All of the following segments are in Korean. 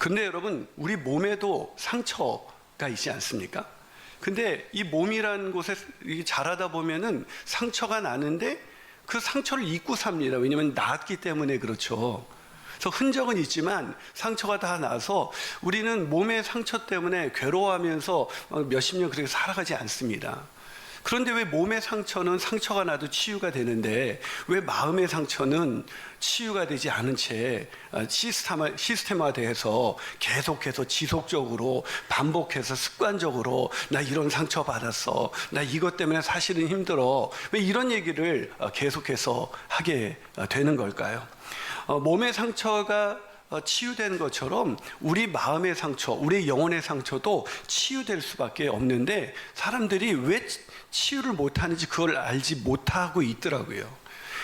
근데 여러분, 우리 몸에도 상처가 있지 않습니까? 근데 이 몸이라는 곳에 자라다 보면은 상처가 나는데 그 상처를 잊고 삽니다. 왜냐하면 나았기 때문에 그렇죠. 그래서 흔적은 있지만 상처가 다 나서 우리는 몸의 상처 때문에 괴로워하면서 몇십 년 그렇게 살아가지 않습니다. 그런데 왜 몸의 상처는 상처가 나도 치유가 되는데 왜 마음의 상처는 치유가 되지 않은 채 시스템화돼서 계속해서 지속적으로 반복해서 습관적으로 나 이런 상처 받았어, 나 이것 때문에 사실은 힘들어, 왜 이런 얘기를 계속해서 하게 되는 걸까요? 몸의 상처가 치유되는 것처럼 우리 마음의 상처, 우리 영혼의 상처도 치유될 수밖에 없는데 사람들이 왜 치유를 못하는지 그걸 알지 못하고 있더라고요.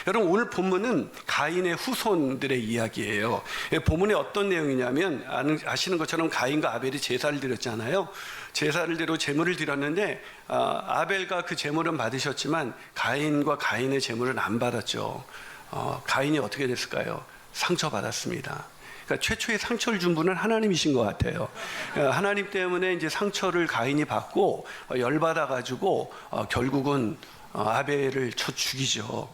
여러분, 오늘 본문은 가인의 후손들의 이야기예요. 본문에 어떤 내용이냐면 아시는 것처럼 가인과 아벨이 제사를 드렸잖아요. 제사를 드리고 제물을 드렸는데 아벨과 그 제물은 받으셨지만 가인과 가인의 제물은 안 받았죠. 가인이 어떻게 됐을까요? 상처받았습니다. 그러니까 최초의 상처를 준 분은 하나님이신 것 같아요. 하나님 때문에 이제 상처를 가인이 받고 열받아가지고 결국은 아벨을 쳐 죽이죠.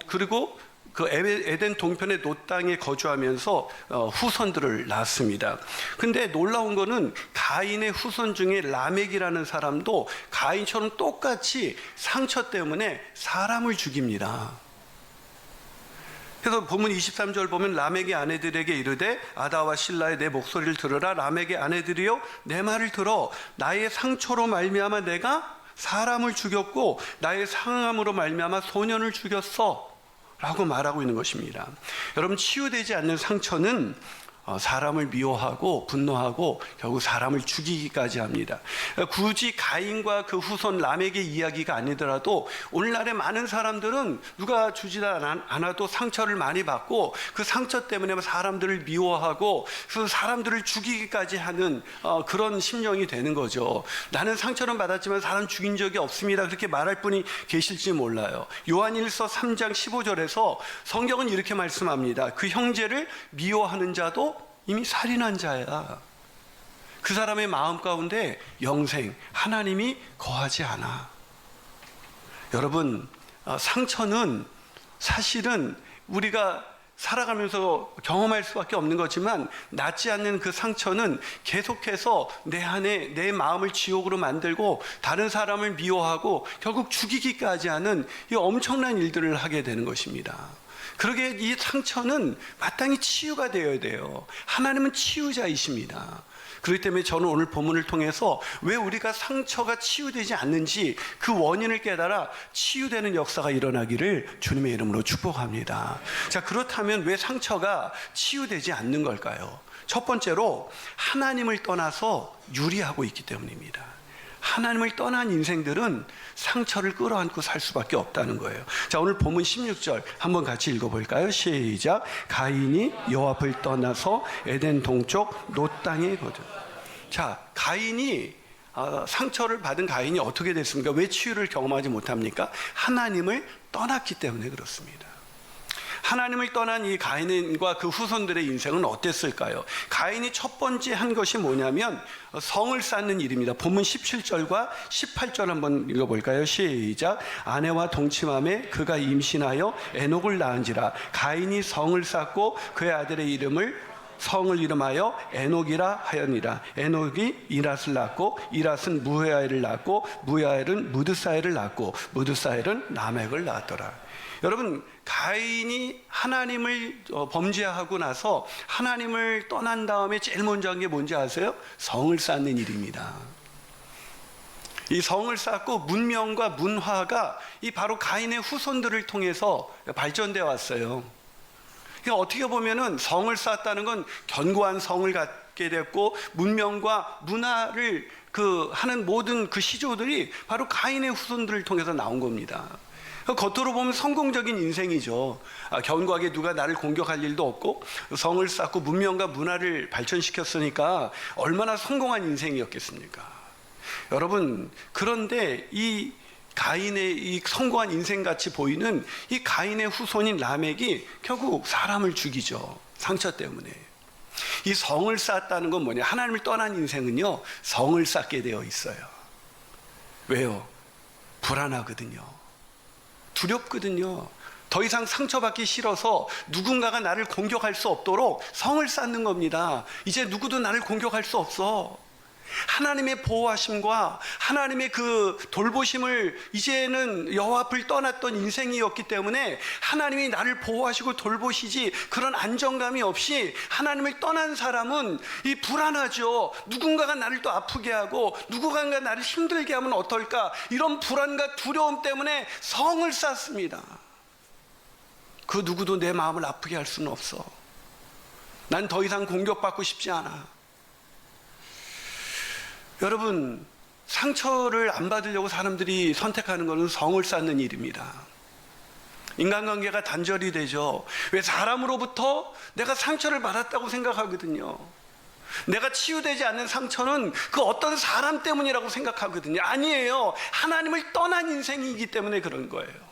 그리고 그 에덴 동편의 놋 땅에 거주하면서 후손들을 낳습니다. 근데 놀라운 거는 가인의 후손 중에 라멕이라는 사람도 가인처럼 똑같이 상처 때문에 사람을 죽입니다. 그래서 본문 23절 보면 라멕의 아내들에게 이르되 아다와 실라의 내 목소리를 들으라. 라멕의 아내들이여 내 말을 들어. 나의 상처로 말미암아 내가 사람을 죽였고 나의 상함으로 말미암아 소년을 죽였어 라고 말하고 있는 것입니다. 여러분, 치유되지 않는 상처는 사람을 미워하고 분노하고 결국 사람을 죽이기까지 합니다. 굳이 가인과 그 후손 라멕의 이야기가 아니더라도 오늘날의 많은 사람들은 누가 주지 않아도 상처를 많이 받고 그 상처 때문에 사람들을 미워하고 그 사람들을 죽이기까지 하는 그런 심령이 되는 거죠. 나는 상처는 받았지만 사람 죽인 적이 없습니다, 그렇게 말할 분이 계실지 몰라요. 요한일서 3장 15절에서 성경은 이렇게 말씀합니다. 그 형제를 미워하는 자도 이미 살인한 자야. 그 사람의 마음 가운데 영생, 하나님이 거하지 않아. 여러분, 상처는 사실은 우리가 살아가면서 경험할 수밖에 없는 거지만 낫지 않는 그 상처는 계속해서 내 안에 내 마음을 지옥으로 만들고 다른 사람을 미워하고 결국 죽이기까지 하는 이 엄청난 일들을 하게 되는 것입니다. 그러게 이 상처는 마땅히 치유가 되어야 돼요. 하나님은 치유자이십니다. 그렇기 때문에 저는 오늘 본문을 통해서 왜 우리가 상처가 치유되지 않는지 그 원인을 깨달아 치유되는 역사가 일어나기를 주님의 이름으로 축복합니다. 자, 그렇다면 왜 상처가 치유되지 않는 걸까요? 첫 번째로 하나님을 떠나서 유리하고 있기 때문입니다. 하나님을 떠난 인생들은 상처를 끌어안고 살 수밖에 없다는 거예요. 자, 오늘 본문 16절 한번 같이 읽어볼까요? 시작. 가인이 여호와 앞을 떠나서 에덴 동쪽 놋 땅에 거주. 자, 가인이 상처를 받은 가인이 어떻게 됐습니까? 왜 치유를 경험하지 못합니까? 하나님을 떠났기 때문에 그렇습니다. 하나님을 떠난 이 가인과 그 후손들의 인생은 어땠을까요? 가인이 첫 번째 한 것이 뭐냐면 성을 쌓는 일입니다. 본문 17절과 18절 한번 읽어볼까요? 시작. 아내와 동침함에 그가 임신하여 에녹을 낳은지라. 가인이 성을 쌓고 그의 아들의 성을 이름하여 에녹이라 하였니라. 에녹이 이랏을 낳고 이랏은 무헤아엘을 낳고 무헤아엘은 무드사엘을 낳고 무드사엘은 라멕을 낳았더라. 여러분, 가인이 하나님을 범죄하고 나서 하나님을 떠난 다음에 제일 먼저 한 게 뭔지 아세요? 성을 쌓는 일입니다. 이 성을 쌓고 문명과 문화가 이 바로 가인의 후손들을 통해서 발전되어 왔어요. 그러니까 어떻게 보면은 성을 쌓았다는 건 견고한 성을 갖게 됐고 문명과 문화를 하는 모든 그 시조들이 바로 가인의 후손들을 통해서 나온 겁니다. 겉으로 보면 성공적인 인생이죠. 견고하게 누가 나를 공격할 일도 없고 성을 쌓고 문명과 문화를 발전시켰으니까 얼마나 성공한 인생이었겠습니까? 여러분, 그런데 이 가인의 이 성공한 인생같이 보이는 이 가인의 후손인 라멕이 결국 사람을 죽이죠. 상처 때문에. 이 성을 쌓았다는 건 뭐냐? 하나님을 떠난 인생은요, 성을 쌓게 되어 있어요. 왜요? 불안하거든요. 두렵거든요. 더 이상 상처받기 싫어서 누군가가 나를 공격할 수 없도록 성을 쌓는 겁니다. 이제 누구도 나를 공격할 수 없어. 하나님의 보호하심과 하나님의 그 돌보심을, 이제는 여호와 앞을 떠났던 인생이었기 때문에 하나님이 나를 보호하시고 돌보시지, 그런 안정감이 없이 하나님을 떠난 사람은 이 불안하죠. 누군가가 나를 또 아프게 하고 누군가가 나를 힘들게 하면 어떨까, 이런 불안과 두려움 때문에 성을 쌓습니다. 그 누구도 내 마음을 아프게 할 수는 없어. 난 더 이상 공격받고 싶지 않아. 여러분, 상처를 안 받으려고 사람들이 선택하는 것은 성을 쌓는 일입니다. 인간관계가 단절이 되죠. 왜? 사람으로부터 내가 상처를 받았다고 생각하거든요. 내가 치유되지 않는 상처는 그 어떤 사람 때문이라고 생각하거든요. 아니에요. 하나님을 떠난 인생이기 때문에 그런 거예요.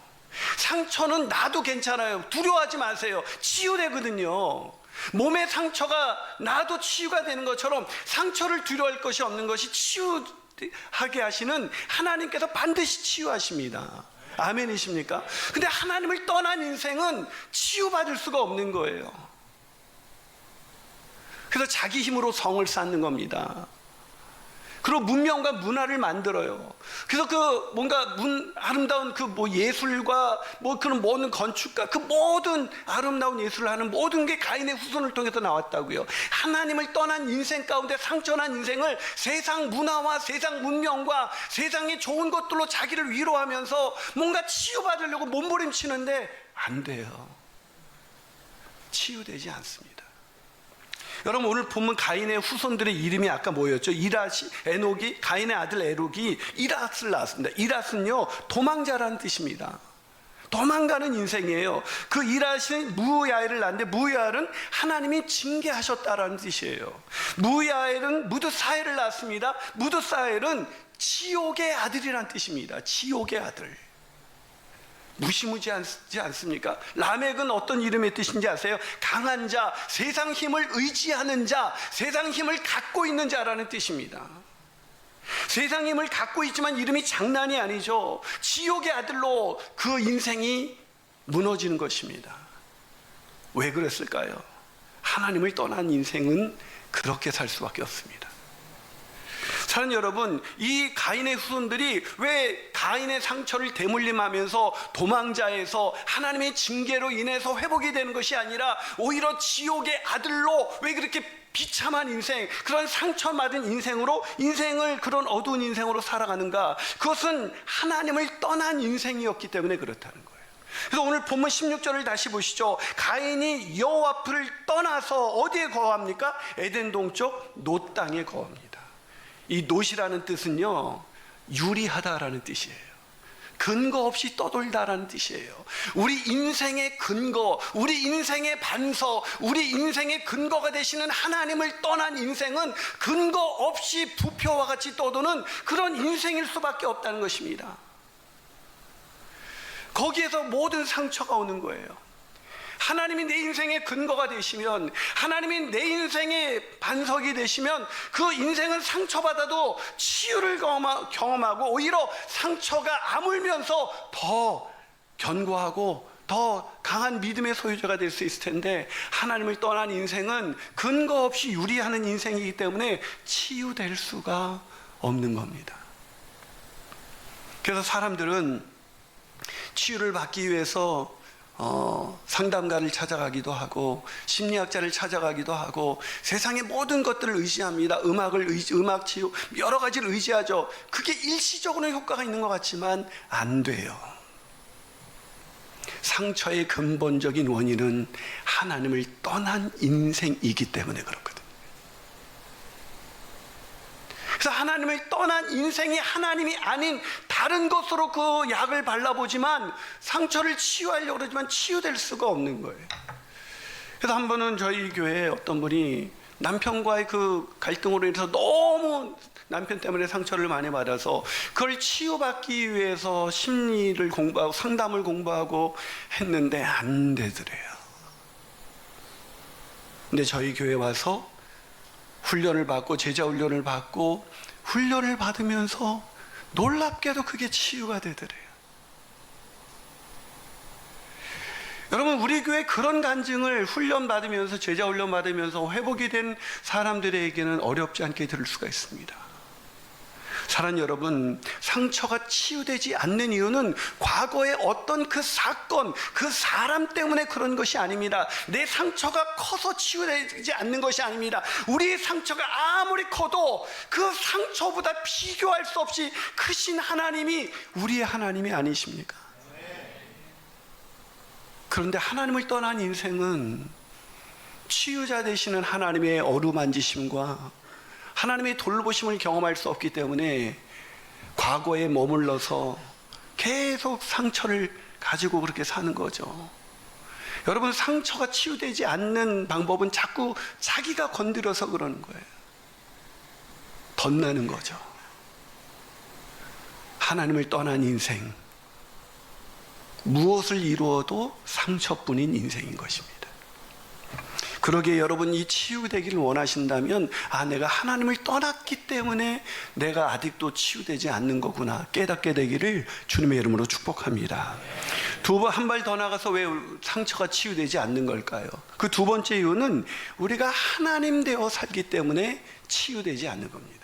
상처는 나도 괜찮아요. 두려워하지 마세요. 치유되거든요. 몸의 상처가 나도 치유가 되는 것처럼 상처를 두려워할 것이 없는 것이 치유하게 하시는 하나님께서 반드시 치유하십니다. 아멘이십니까? 근데 하나님을 떠난 인생은 치유받을 수가 없는 거예요. 그래서 자기 힘으로 성을 쌓는 겁니다. 그리고 문명과 문화를 만들어요. 그래서 그 뭔가 아름다운 그 뭐 예술과 뭐 그런 모든 건축가, 그 모든 아름다운 예술을 하는 모든 게 가인의 후손을 통해서 나왔다고요. 하나님을 떠난 인생 가운데 상처난 인생을 세상 문화와 세상 문명과 세상의 좋은 것들로 자기를 위로하면서 뭔가 치유받으려고 몸부림치는데 안 돼요. 치유되지 않습니다. 여러분, 오늘 보면 가인의 후손들의 이름이 아까 뭐였죠? 에녹이, 가인의 아들 에녹이 이랏을 낳았습니다. 이랏은요, 도망자라는 뜻입니다. 도망가는 인생이에요. 그 이랏이 무야엘을 낳는데, 무야엘은 하나님이 징계하셨다라는 뜻이에요. 무야엘은 무드사엘을 낳았습니다. 무드사엘은 지옥의 아들이라는 뜻입니다. 지옥의 아들. 무시무지하지 않습니까? 라멕은 어떤 이름의 뜻인지 아세요? 강한 자, 세상 힘을 의지하는 자, 세상 힘을 갖고 있는 자라는 뜻입니다. 세상 힘을 갖고 있지만 이름이 장난이 아니죠. 지옥의 아들로 그 인생이 무너지는 것입니다. 왜 그랬을까요? 하나님을 떠난 인생은 그렇게 살 수밖에 없습니다. 사랑하는 여러분, 이 가인의 후손들이 왜 가인의 상처를 대물림하면서 도망자에서 하나님의 징계로 인해서 회복이 되는 것이 아니라 오히려 지옥의 아들로 왜 그렇게 비참한 인생, 그런 상처받은 인생으로, 인생을 그런 어두운 인생으로 살아가는가? 그것은 하나님을 떠난 인생이었기 때문에 그렇다는 거예요. 그래서 오늘 본문 16절을 다시 보시죠. 가인이 여호와 앞을 떠나서 어디에 거합니까? 에덴 동쪽 놋 땅에 거합니다. 이 놋이라는 뜻은요, 유리하다라는 뜻이에요. 근거 없이 떠돌다라는 뜻이에요. 우리 인생의 근거, 우리 인생의 반석, 우리 인생의 근거가 되시는 하나님을 떠난 인생은 근거 없이 부표와 같이 떠도는 그런 인생일 수밖에 없다는 것입니다. 거기에서 모든 상처가 오는 거예요. 하나님이 내 인생의 근거가 되시면, 하나님이 내 인생의 반석이 되시면 그 인생은 상처받아도 치유를 경험하고 오히려 상처가 아물면서 더 견고하고 더 강한 믿음의 소유자가 될 수 있을 텐데, 하나님을 떠난 인생은 근거 없이 유리하는 인생이기 때문에 치유될 수가 없는 겁니다. 그래서 사람들은 치유를 받기 위해서 상담가를 찾아가기도 하고 심리학자를 찾아가기도 하고 세상의 모든 것들을 의지합니다. 음악 치유, 여러 가지를 의지하죠. 그게 일시적으로는 효과가 있는 것 같지만 안 돼요. 상처의 근본적인 원인은 하나님을 떠난 인생이기 때문에 그렇거든요. 그래서 하나님을 떠난 인생이 하나님이 아닌 다른 것으로 그 약을 발라보지만 상처를 치유하려고 그러지만 치유될 수가 없는 거예요. 그래서 한 번은 저희 교회에 어떤 분이 남편과의 그 갈등으로 인해서 너무 남편 때문에 상처를 많이 받아서 그걸 치유받기 위해서 심리를 공부하고 상담을 공부하고 했는데 안 되더래요. 근데 저희 교회에 와서 훈련을 받고 제자 훈련을 받고 훈련을 받으면서 놀랍게도 그게 치유가 되더래요. 여러분, 우리 교회 그런 간증을 훈련 받으면서 제자 훈련 받으면서 회복이 된 사람들에게는 어렵지 않게 들을 수가 있습니다. 사랑하는 여러분, 상처가 치유되지 않는 이유는 과거의 어떤 그 사건, 그 사람 때문에 그런 것이 아닙니다. 내 상처가 커서 치유되지 않는 것이 아닙니다. 우리의 상처가 아무리 커도 그 상처보다 비교할 수 없이 크신 하나님이 우리의 하나님이 아니십니까? 그런데 하나님을 떠난 인생은 치유자 되시는 하나님의 어루만지심과 하나님의 돌보심을 경험할 수 없기 때문에 과거에 머물러서 계속 상처를 가지고 그렇게 사는 거죠. 여러분, 상처가 치유되지 않는 방법은 자꾸 자기가 건드려서 그러는 거예요. 덧나는 거죠. 하나님을 떠난 인생, 무엇을 이루어도 상처뿐인 인생인 것입니다. 그러기에 여러분, 이 치유되기를 원하신다면 내가 하나님을 떠났기 때문에 내가 아직도 치유되지 않는 거구나 깨닫게 되기를 주님의 이름으로 축복합니다. 한 발 더 나가서 왜 상처가 치유되지 않는 걸까요? 그 두 번째 이유는 우리가 하나님 되어 살기 때문에 치유되지 않는 겁니다.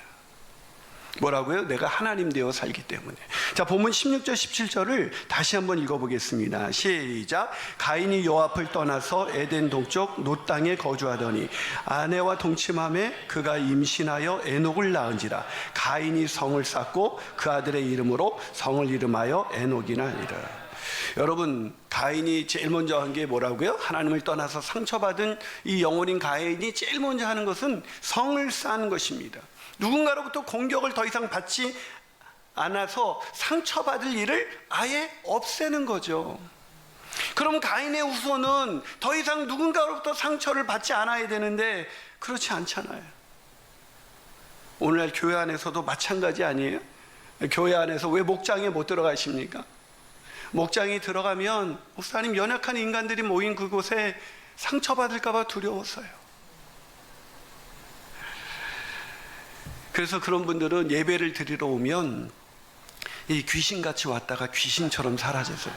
뭐라고요? 내가 하나님 되어 살기 때문에. 자, 본문 16절 17절을 다시 한번 읽어보겠습니다. 시작. 가인이 여호와를 떠나서 에덴 동쪽 놋 땅에 거주하더니 아내와 동침함에 그가 임신하여 에녹을 낳은지라. 가인이 성을 쌓고 그 아들의 이름으로 성을 이름하여 에녹이나 하니라. 여러분, 가인이 제일 먼저 한 게 뭐라고요? 하나님을 떠나서 상처받은 이 영혼인 가인이 제일 먼저 하는 것은 성을 쌓는 것입니다. 누군가로부터 공격을 더 이상 받지 않아서 상처받을 일을 아예 없애는 거죠. 그럼 가인의 후손은 더 이상 누군가로부터 상처를 받지 않아야 되는데 그렇지 않잖아요. 오늘날 교회 안에서도 마찬가지 아니에요? 교회 안에서 왜 목장에 못 들어가십니까? 목장이 들어가면 목사님, 연약한 인간들이 모인 그곳에 상처받을까 봐 두려워서요. 그래서 그런 분들은 예배를 드리러 오면 이 귀신같이 왔다가 귀신처럼 사라져서요.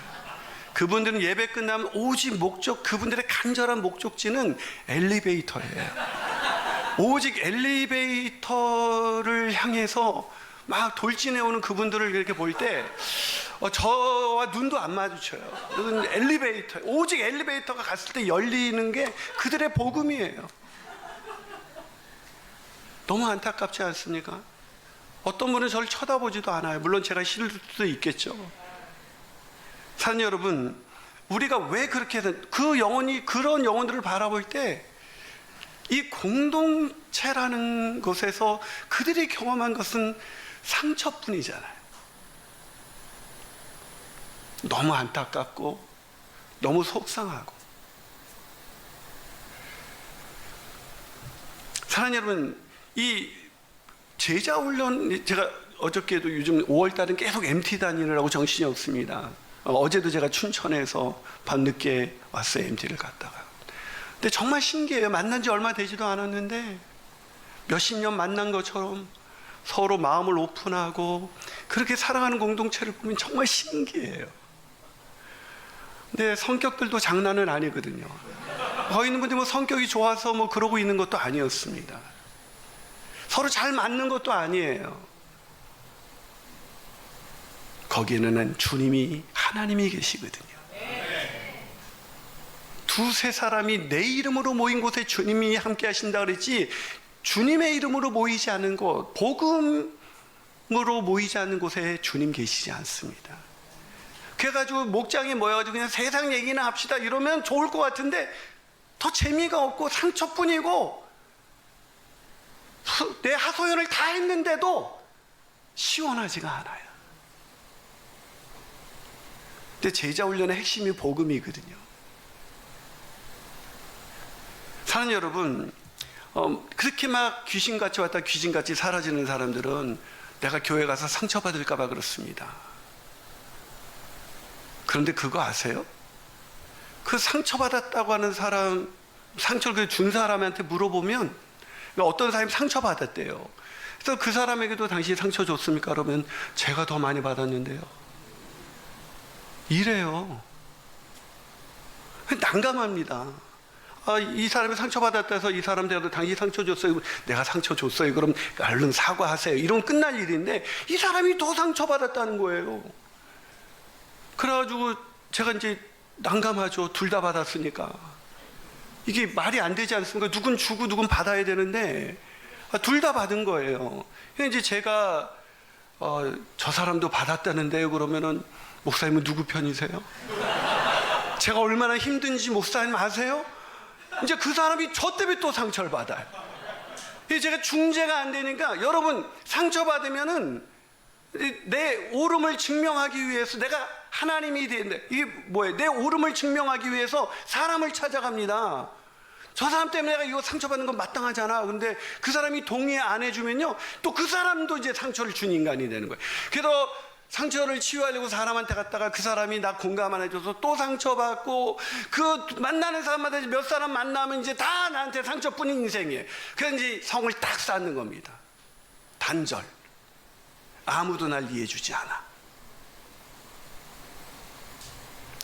그분들은 예배 끝나면 오직 그분들의 간절한 목적지는 엘리베이터예요. 오직 엘리베이터를 향해서 막 돌진해오는 그분들을 이렇게 볼 때 저와 눈도 안 마주쳐요. 엘리베이터, 오직 엘리베이터가 갔을 때 열리는 게 그들의 복음이에요. 너무 안타깝지 않습니까? 어떤 분은 저를 쳐다보지도 않아요. 물론 제가 싫을 수도 있겠죠. 사는 여러분, 우리가 왜 그렇게 그런 영혼들을 바라볼 때 이 공동체라는 곳에서 그들이 경험한 것은 상처뿐이잖아요. 너무 안타깝고 너무 속상하고. 사랑하는 여러분, 이 제자훈련, 제가 어저께도 요즘 5월달은 계속 MT 다니느라고 정신이 없습니다. 어제도 제가 춘천에서 밤늦게 왔어요. MT를 갔다가. 근데 정말 신기해요. 만난 지 얼마 되지도 않았는데 몇십 년 만난 것처럼 서로 마음을 오픈하고 그렇게 살아가는 공동체를 보면 정말 신기해요. 근데 성격들도 장난은 아니거든요. 거기 있는 분들이 성격이 좋아서 그러고 있는 것도 아니었습니다. 서로 잘 맞는 것도 아니에요. 거기에는 주님이, 하나님이 계시거든요. 두세 사람이 내 이름으로 모인 곳에 주님이 함께 하신다 그랬지, 주님의 이름으로 모이지 않은 곳, 복음으로 모이지 않는 곳에 주님 계시지 않습니다. 그래가지고 목장에 모여가지고 그냥 세상 얘기나 합시다 이러면 좋을 것 같은데 더 재미가 없고 상처뿐이고 내 하소연을 다 했는데도 시원하지가 않아요. 근데 제자훈련의 핵심이 복음이거든요. 사랑하는 여러분, 그렇게 막 귀신같이 왔다 귀신같이 사라지는 사람들은 내가 교회 가서 상처받을까 봐 그렇습니다. 그런데 그거 아세요? 그 상처받았다고 하는 사람, 상처를 준 사람한테 물어보면 어떤 사람이 상처받았대요. 그래서 그 사람에게도 당신이 상처 줬습니까? 그러면 제가 더 많이 받았는데요. 이래요. 난감합니다. 이 사람이 상처받았다 해서 이 사람한테도 당신이 상처 줬어요. 내가 상처 줬어요. 그럼 얼른 사과하세요. 이러면 끝날 일인데 이 사람이 더 상처받았다는 거예요. 그래가지고 제가 이제 난감하죠. 둘 다 받았으니까. 이게 말이 안 되지 않습니까? 누군 주고 누군 받아야 되는데 둘 다 받은 거예요. 이제 제가 저 사람도 받았다는데요. 그러면은 목사님은 누구 편이세요? 제가 얼마나 힘든지 목사님 아세요? 이제 그 사람이 저 때문에 또 상처를 받아요. 제가 중재가 안 되니까 여러분 상처받으면은 내 옳음을 증명하기 위해서 내가 하나님이 되는데 이게 뭐예요? 내 옳음을 증명하기 위해서 사람을 찾아갑니다. 저 사람 때문에 내가 이거 상처받는 건 마땅하잖아. 근데 그 사람이 동의 안 해주면요 또 그 사람도 이제 상처를 준 인간이 되는 거예요. 그래서 상처를 치유하려고 사람한테 갔다가 그 사람이 나 공감 안 해줘서 또 상처받고 그 만나는 사람마다 몇 사람 만나면 이제 다 나한테 상처뿐인 인생이에요. 그래서 이제 성을 딱 쌓는 겁니다. 단절. 아무도 날 이해해주지 않아.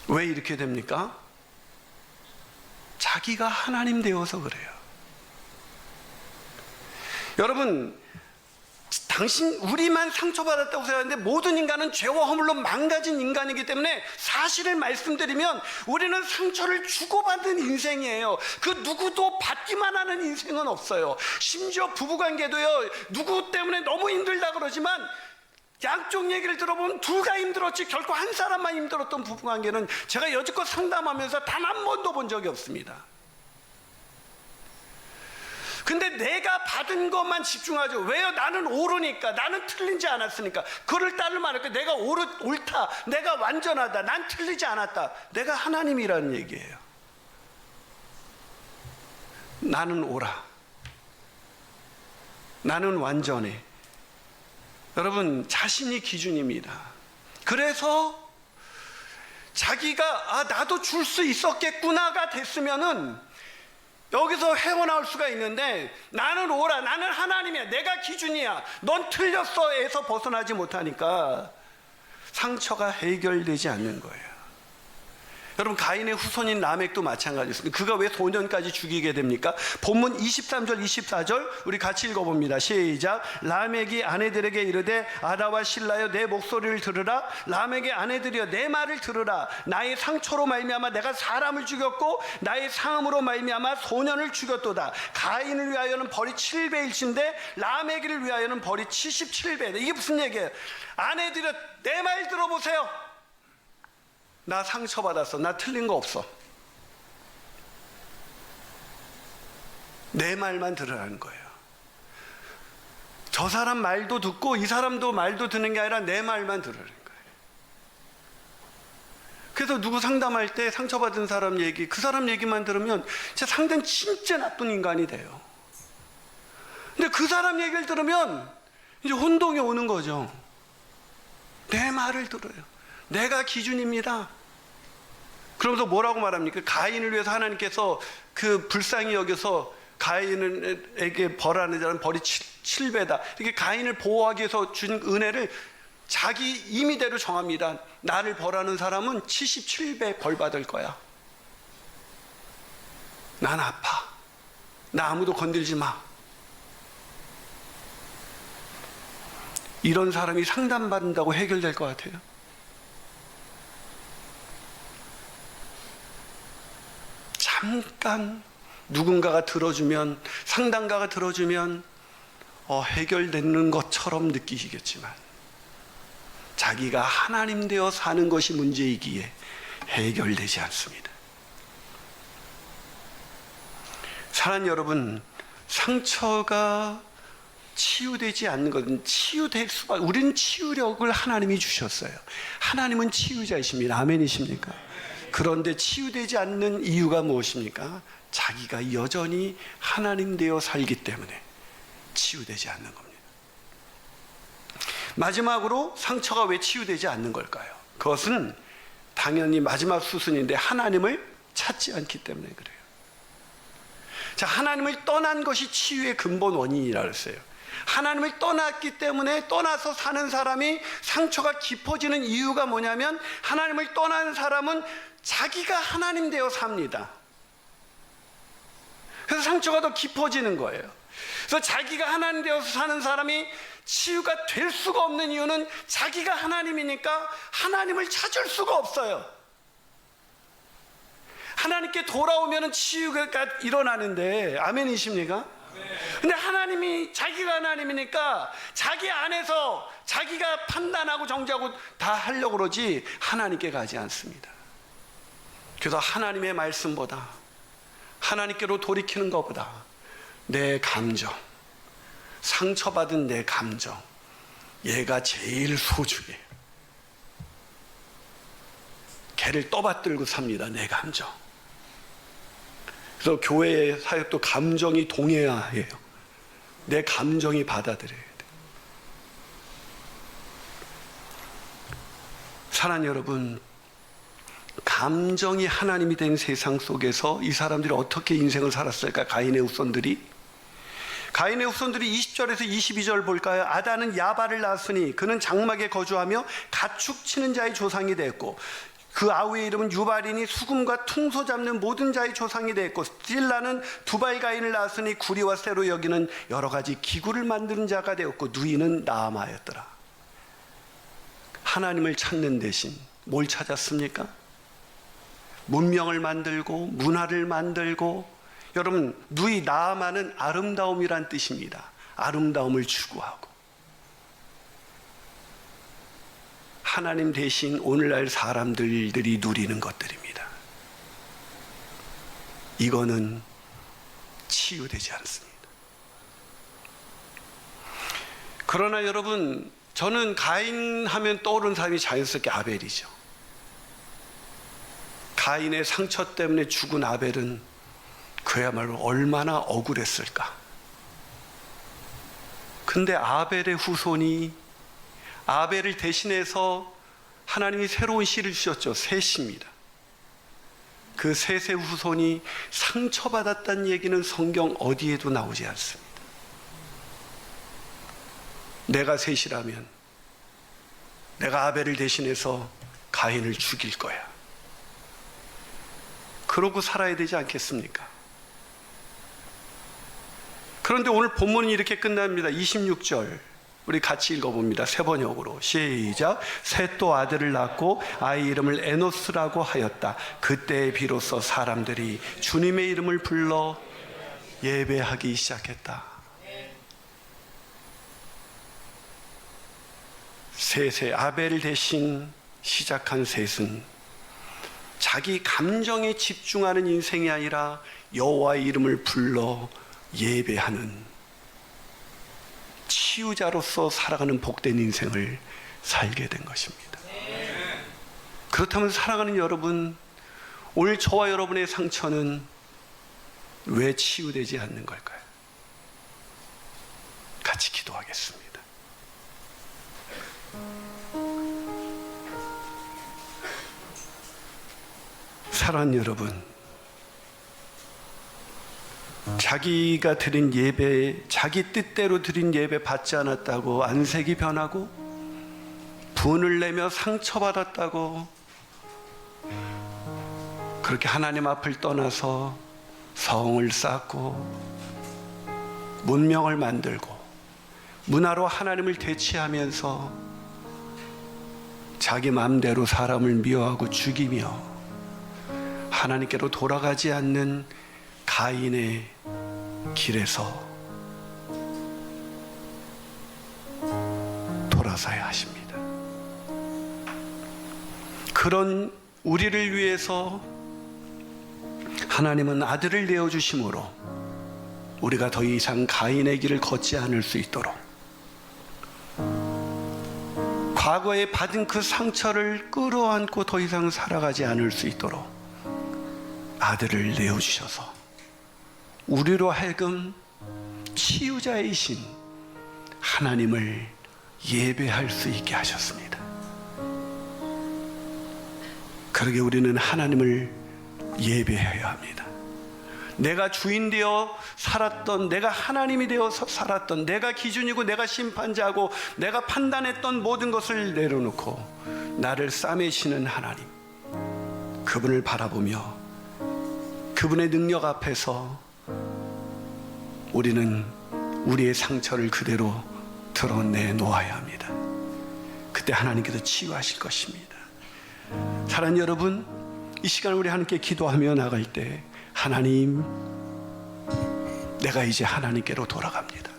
왜 이렇게 됩니까? 자기가 하나님 되어서 그래요. 여러분 우리만 상처받았다고 생각하는데 모든 인간은 죄와 허물로 망가진 인간이기 때문에 사실을 말씀드리면 우리는 상처를 주고받는 인생이에요. 그 누구도 받기만 하는 인생은 없어요. 심지어 부부관계도요 누구 때문에 너무 힘들다 그러지만 양쪽 얘기를 들어보면 둘 다 힘들었지 결코 한 사람만 힘들었던 부부관계는 제가 여지껏 상담하면서 단 한 번도 본 적이 없습니다. 근데 내가 받은 것만 집중하죠. 왜요? 나는 옳으니까, 나는 틀리지 않았으니까. 그를 따르면 안 할까? 내가 옳다, 내가 완전하다, 난 틀리지 않았다. 내가 하나님이라는 얘기예요. 나는 옳아, 나는 완전해. 여러분 자신이 기준입니다. 그래서 자기가 나도 줄 수 있었겠구나가 됐으면은 여기서 헤어나올 수가 있는데 나는 옳아, 나는 하나님이야, 내가 기준이야, 넌 틀렸어 에서 벗어나지 못하니까 상처가 해결되지 않는 거예요. 여러분 가인의 후손인 라멕도 마찬가지였습니다. 그가 왜 소년까지 죽이게 됩니까? 본문 23절 24절 우리 같이 읽어봅니다. 시작. 라멕이 아내들에게 이르되 아다와 실라여 내 목소리를 들으라. 라멕의 아내들이여 내 말을 들으라. 나의 상처로 말미암아 내가 사람을 죽였고 나의 상함으로 말미암아 소년을 죽였도다. 가인을 위하여는 벌이 7배일진데 라멕을 위하여는 벌이 77배다. 이게 무슨 얘기예요? 아내들이여 내 말 들어보세요. 나 상처받았어. 나 틀린 거 없어. 내 말만 들으라는 거예요. 저 사람 말도 듣고 이 사람도 말도 듣는 게 아니라 내 말만 들으라는 거예요. 그래서 누구 상담할 때 상처받은 사람 얘기, 그 사람 얘기만 들으면 상대는 진짜 나쁜 인간이 돼요. 근데 그 사람 얘기를 들으면 이제 혼동이 오는 거죠. 내 말을 들어요. 내가 기준입니다. 그러면서 뭐라고 말합니까? 가인을 위해서 하나님께서 그 불쌍히 여겨서 가인에게 벌하는 자는 벌이 7배다. 이렇게 가인을 보호하기 위해서 준 은혜를 자기 임의대로 정합니다. 나를 벌하는 사람은 77배 벌 받을 거야. 난 아파. 나 아무도 건들지 마. 이런 사람이 상담받는다고 해결될 것 같아요? 잠깐 누군가가 들어주면, 상담가가 들어주면 해결되는 것처럼 느끼시겠지만 자기가 하나님 되어 사는 것이 문제이기에 해결되지 않습니다. 사랑하는 여러분, 상처가 치유되지 않는 것은 치유될 수가, 우리는 치유력을 하나님이 주셨어요. 하나님은 치유자이십니다. 아멘이십니까? 그런데 치유되지 않는 이유가 무엇입니까? 자기가 여전히 하나님 되어 살기 때문에 치유되지 않는 겁니다. 마지막으로 상처가 왜 치유되지 않는 걸까요? 그것은 당연히 마지막 수순인데 하나님을 찾지 않기 때문에 그래요. 자, 하나님을 떠난 것이 치유의 근본 원인이라 그랬어요. 하나님을 떠났기 때문에 떠나서 사는 사람이 상처가 깊어지는 이유가 뭐냐면, 하나님을 떠난 사람은 자기가 하나님 되어 삽니다. 그래서 상처가 더 깊어지는 거예요. 그래서 자기가 하나님 되어서 사는 사람이 치유가 될 수가 없는 이유는 자기가 하나님이니까 하나님을 찾을 수가 없어요. 하나님께 돌아오면 치유가 일어나는데, 아멘이십니까? 근데 하나님이, 자기가 하나님이니까 자기 안에서 자기가 판단하고 정죄하고 다 하려고 그러지 하나님께 가지 않습니다. 그래서 하나님의 말씀보다, 하나님께로 돌이키는 것보다 내 감정, 상처받은 내 감정, 얘가 제일 소중해. 걔를 떠받들고 삽니다, 내 감정. 그래서 교회의 사역도 감정이 동해야 해요. 내 감정이 받아들여야 돼요. 사랑하는 여러분, 감정이 하나님이 된 세상 속에서 이 사람들이 어떻게 인생을 살았을까? 가인의 후손들이 20절에서 22절 볼까요? 아다는 야발을 낳았으니 그는 장막에 거주하며 가축 치는 자의 조상이 되었고, 그 아우의 이름은 유발이니 수금과 퉁소 잡는 모든 자의 조상이 되었고, 실라는 두발 가인을 낳았으니 구리와 쇠로 여기는 여러 가지 기구를 만드는 자가 되었고, 누이는 나아마였더라. 하나님을 찾는 대신 뭘 찾았습니까? 문명을 만들고 문화를 만들고. 여러분, 누이 나아마는 아름다움이란 뜻입니다. 아름다움을 추구하고. 하나님 대신 오늘날 사람들이 누리는 것들입니다. 이거는 치유되지 않습니다. 그러나 여러분, 저는 가인 하면 떠오르는 사람이 자연스럽게 아벨이죠. 가인의 상처 때문에 죽은 아벨은 그야말로 얼마나 억울했을까. 근데 아벨의 후손이, 아벨을 대신해서 하나님이 새로운 씨를 주셨죠. 셋입니다. 그 셋의 후손이 상처받았다는 얘기는 성경 어디에도 나오지 않습니다. 내가 셋이라면 내가 아벨을 대신해서 가인을 죽일 거야. 그러고 살아야 되지 않겠습니까? 그런데 오늘 본문은 이렇게 끝납니다. 26절 우리 같이 읽어봅니다. 세 번역으로 시작. 셋 또 아들을 낳고 아이 이름을 에노스라고 하였다. 그때 비로소 사람들이 주님의 이름을 불러 예배하기 시작했다. 셋의 아벨 대신 시작한 셋은 자기 감정에 집중하는 인생이 아니라 여호와의 이름을 불러 예배하는 치유자로서 살아가는 복된 인생을 살게 된 것입니다. 그렇다면 사랑하는 여러분, 오늘 저와 여러분의 상처는 왜 치유되지 않는 걸까요? 같이 기도하겠습니다. 사랑하는 여러분, 자기가 드린 예배, 자기 뜻대로 드린 예배 받지 않았다고 안색이 변하고 분을 내며 상처받았다고 그렇게 하나님 앞을 떠나서 성을 쌓고 문명을 만들고 문화로 하나님을 대체하면서 자기 마음대로 사람을 미워하고 죽이며 하나님께로 돌아가지 않는 가인의 길에서 돌아서야 하십니다. 그런 우리를 위해서 하나님은 아들을 내어주심으로 우리가 더 이상 가인의 길을 걷지 않을 수 있도록, 과거에 받은 그 상처를 끌어안고 더 이상 살아가지 않을 수 있도록 아들을 내어주셔서 우리로 하여금 치유자이신 하나님을 예배할 수 있게 하셨습니다. 그러게 우리는 하나님을 예배해야 합니다. 내가 주인 되어 살았던, 내가 하나님이 되어서 살았던, 내가 기준이고 내가 심판자고 내가 판단했던 모든 것을 내려놓고 나를 싸매시는 하나님, 그분을 바라보며 그분의 능력 앞에서 우리는 우리의 상처를 그대로 드러내놓아야 합니다. 그때 하나님께서 치유하실 것입니다. 사랑하는 여러분, 이 시간 우리 하나님께 기도하며 나갈 때, 하나님, 내가 이제 하나님께로 돌아갑니다.